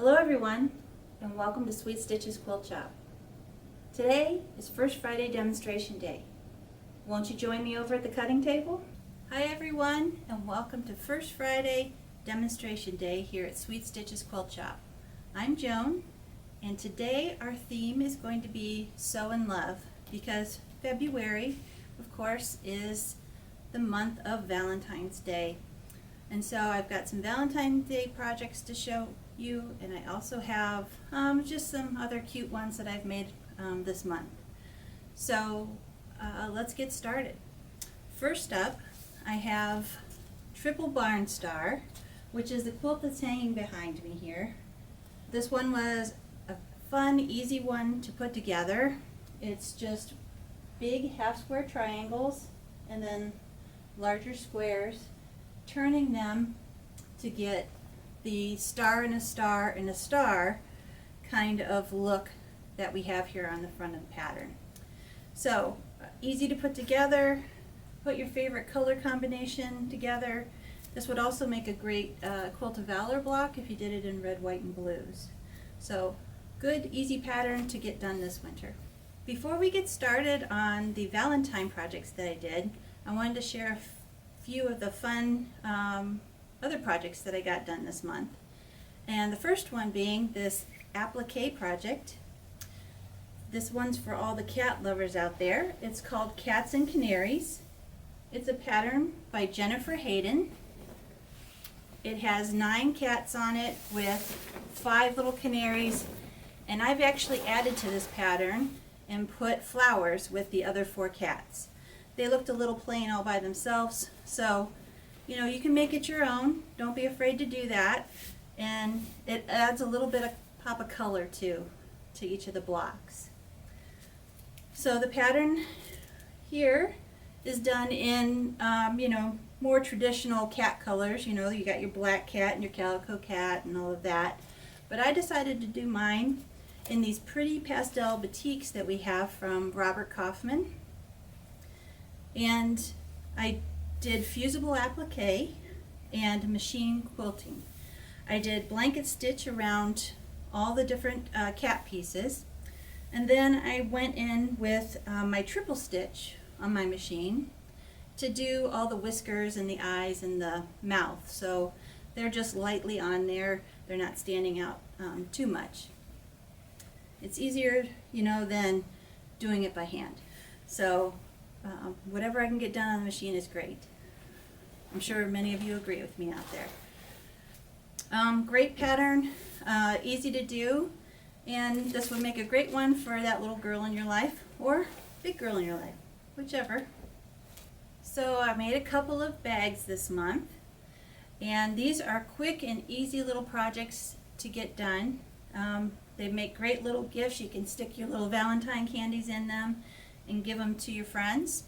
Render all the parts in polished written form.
Hello everyone, and welcome to Sweet Stitches Quilt Shop. Today is First Friday Demonstration Day. Won't you join me over at the cutting table? Hi everyone, and welcome to First Friday Demonstration Day here at Sweet Stitches Quilt Shop. I'm Joan, and today our theme is going to be Sew and Love, because February, of course, is the month of Valentine's Day. And so I've got some Valentine's Day projects to show you, and I also have just some other cute ones that I've made this month. So let's get started. First up, I have Triple Barn Star, which is the quilt that's hanging behind me here. This one was a fun, easy one to put together. It's just big half square triangles and then larger squares, turning them to get the star and a star and a star kind of look that we have here on the front of the pattern. So easy to put together. Put your favorite color combination together. This would also make a great Quilt of Valor block if you did it in red, white, and blues. So good, easy pattern to get done this winter. Before we get started on the Valentine projects that I did, I wanted to share a few of the fun other projects that I got done this month. And the first one being this applique project. This one's for all the cat lovers out there. It's called Cats and Canaries. It's a pattern by Jennifer Hayden. It has 9 cats on it with 5 little canaries, and I've actually added to this pattern and put flowers with the other 4 cats. They looked a little plain all by themselves, so you can make it your own. Don't be afraid to do that, and it adds a little bit of pop of color to each of the blocks. So the pattern here is done in more traditional cat colors. You got your black cat and your calico cat and all of that, but I decided to do mine in these pretty pastel batiks that we have from Robert Kaufman. And I did fusible applique and machine quilting. I did blanket stitch around all the different cat pieces, and then I went in with my triple stitch on my machine to do all the whiskers and the eyes and the mouth. So they're just lightly on there. They're not standing out too much. It's easier, than doing it by hand. So whatever I can get done on the machine is great. I'm sure many of you agree with me out there. Great pattern, easy to do, and this would make a great one for that little girl in your life or big girl in your life, whichever. So I made a couple of bags this month, and these are quick and easy little projects to get done. They make great little gifts. You can stick your little Valentine candies in them and give them to your friends.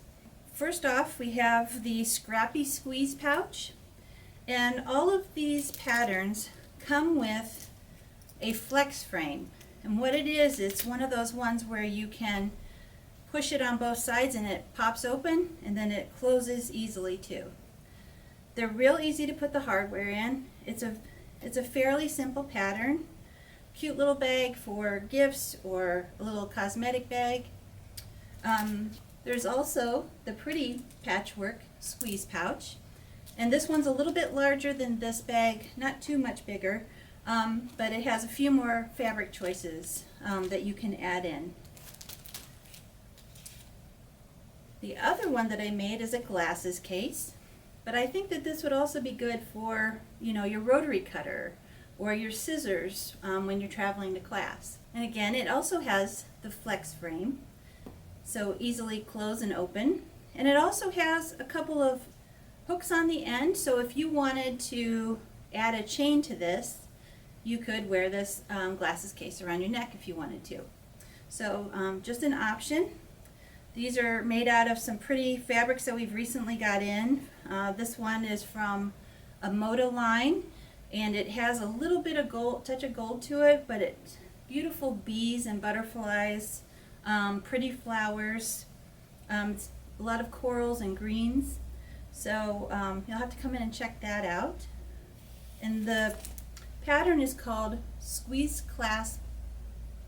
First off, we have the Scrappy Squeeze Pouch, and all of these patterns come with a flex frame. And what it is, it's one of those ones where you can push it on both sides and it pops open, and then it closes easily too. They're real easy to put the hardware in. It's a fairly simple pattern. Cute little bag for gifts or a little cosmetic bag. There's also the pretty patchwork squeeze pouch, and this one's a little bit larger than this bag, not too much bigger, but it has a few more fabric choices that you can add in. The other one that I made is a glasses case, but I think that this would also be good for your rotary cutter or your scissors when you're traveling to class. And again, it also has the flex frame, so easily close and open. And it also has a couple of hooks on the end, so if you wanted to add a chain to this, you could wear this glasses case around your neck if you wanted to. So just an option. These are made out of some pretty fabrics that we've recently got in. This one is from a Moda line, and it has a little bit of gold, touch of gold to it, but it's beautiful bees and butterflies, pretty flowers, a lot of corals and greens. So you'll have to come in and check that out. And the pattern is called Squeeze Clasp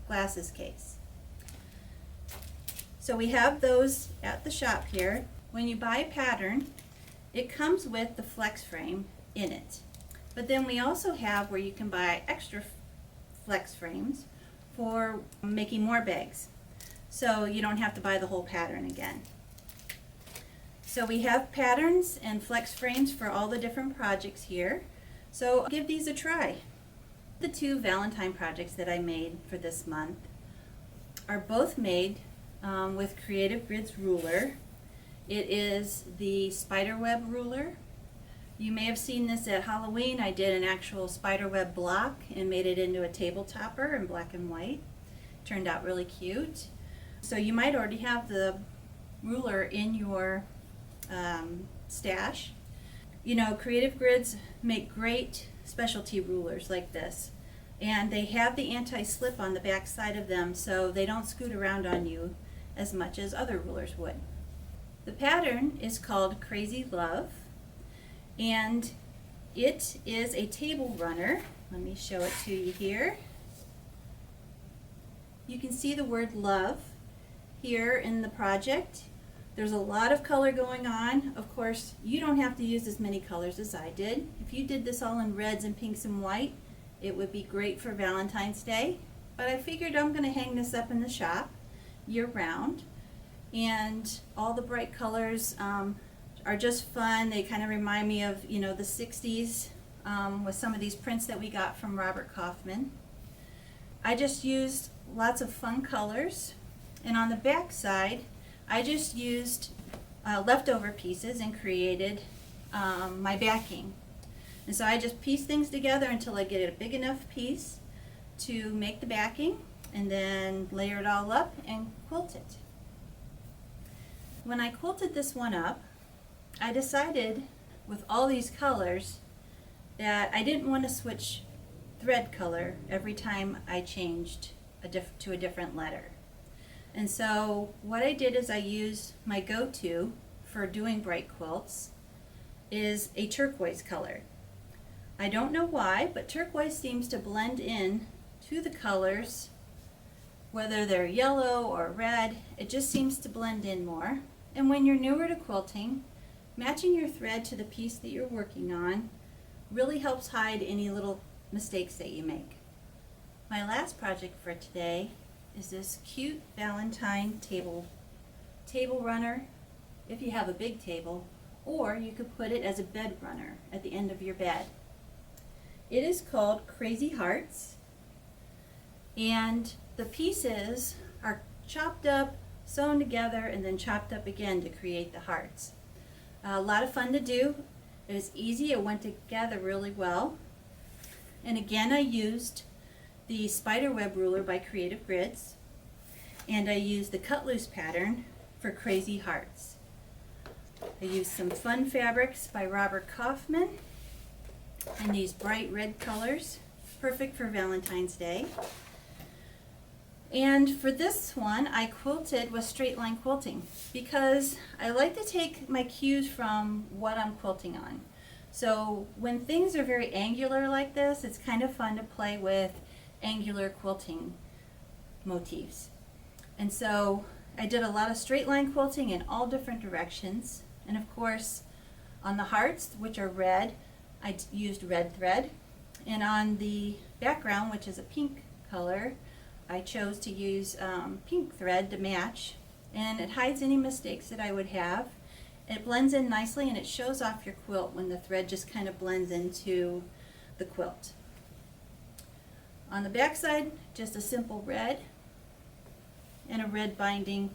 Glasses Case. So we have those at the shop here. When you buy a pattern, it comes with the flex frame in it. But then we also have where you can buy extra flex frames for making more bags. So you don't have to buy the whole pattern again. So we have patterns and flex frames for all the different projects here. So give these a try. The two Valentine projects that I made for this month are both made with Creative Grids ruler. It is the spiderweb ruler. You may have seen this at Halloween. I did an actual spiderweb block and made it into a table topper in black and white. Turned out really cute. So you might already have the ruler in your stash. You know, Creative Grids make great specialty rulers like this, and they have the anti-slip on the back side of them so they don't scoot around on you as much as other rulers would. The pattern is called Crazy Love, and it is a table runner. Let me show it to you here. You can see the word love here in the project. There's a lot of color going on. Of course, you don't have to use as many colors as I did. If you did this all in reds and pinks and white, it would be great for Valentine's Day. But I figured I'm going to hang this up in the shop year-round. And all the bright colors are just fun. They kind of remind me of, you know, the 60s with some of these prints that we got from Robert Kaufman. I just used lots of fun colors. And on the back side, I just used leftover pieces and created my backing. And so I just piece things together until I get a big enough piece to make the backing, and then layer it all up and quilt it. When I quilted this one up, I decided with all these colors that I didn't want to switch thread color every time I changed to a different letter. And so what I did is I used my go-to for doing bright quilts is a turquoise color. I don't know why, but turquoise seems to blend in to the colors, whether they're yellow or red. It just seems to blend in more. And when you're newer to quilting, matching your thread to the piece that you're working on really helps hide any little mistakes that you make. My last project for today is this cute Valentine table runner, if you have a big table, or you could put it as a bed runner at the end of your bed. It is called Crazy Hearts, and the pieces are chopped up, sewn together, and then chopped up again to create the hearts. A lot of fun to do. It was easy. It went together really well. And again, I used the spiderweb ruler by Creative Grids, and I used the cut loose pattern for Crazy Hearts. I used some fun fabrics by Robert Kaufman in these bright red colors, perfect for Valentine's Day. And for this one, I quilted with straight line quilting because I like to take my cues from what I'm quilting on. So when things are very angular like this, it's kind of fun to play with angular quilting motifs. And so I did a lot of straight line quilting in all different directions. And of course, on the hearts, which are red, I used red thread. And on the background, which is a pink color, I chose to use pink thread to match. And it hides any mistakes that I would have. It blends in nicely, and it shows off your quilt when the thread just kind of blends into the quilt. On the back side, just a simple red and a red binding.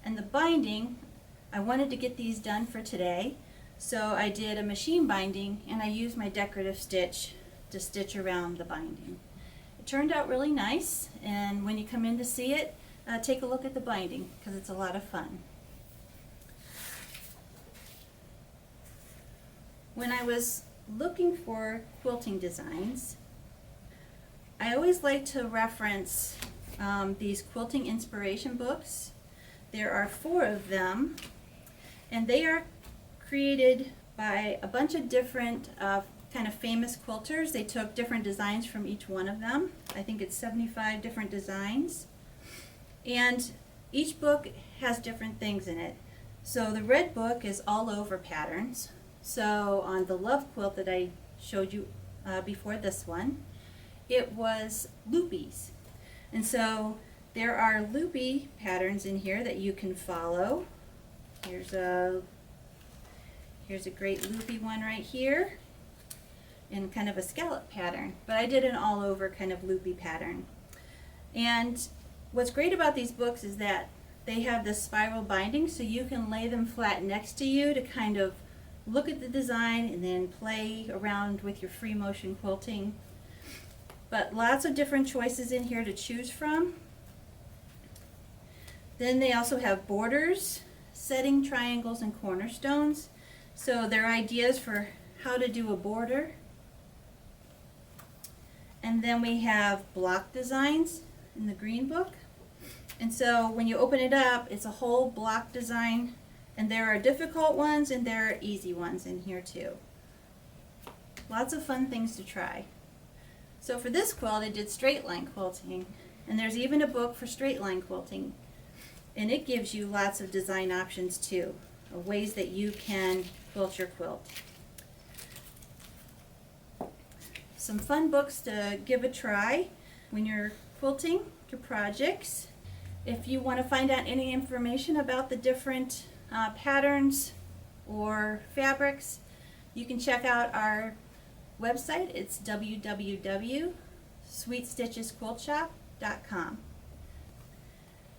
And the binding, I wanted to get these done for today, so I did a machine binding, and I used my decorative stitch to stitch around the binding. It turned out really nice, and when you come in to see it, take a look at the binding because it's a lot of fun. When I was looking for quilting designs, I always like to reference these quilting inspiration books. There are 4 of them, and they are created by a bunch of different kind of famous quilters. They took different designs from each one of them. I think it's 75 different designs. And each book has different things in it. So the red book is all over patterns. So on the Love quilt that I showed you before this one, it was loopies. And so there are loopy patterns in here that you can follow. Here's a great loopy one right here in kind of a scallop pattern. But I did an all over kind of loopy pattern. And what's great about these books is that they have this spiral binding, so you can lay them flat next to you to kind of look at the design and then play around with your free motion quilting. But lots of different choices in here to choose from. Then they also have borders, setting triangles, and cornerstones. So they're ideas for how to do a border. And then we have block designs in the green book. And so when you open it up, it's a whole block design, and there are difficult ones and there are easy ones in here too. Lots of fun things to try. So for this quilt, I did straight line quilting, and there's even a book for straight line quilting, and it gives you lots of design options too, of ways that you can quilt your quilt. Some fun books to give a try when you're quilting your projects. If you want to find out any information about the different patterns or fabrics, you can check out our website. It's www.sweetstitchesquiltshop.com.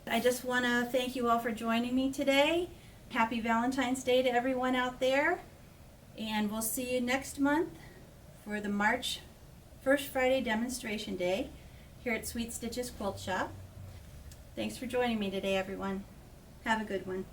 I just want to thank you all for joining me today. Happy Valentine's Day to everyone out there, and we'll see you next month for the March First Friday Demonstration Day here at Sweet Stitches Quilt Shop. Thanks for joining me today, everyone. Have a good one.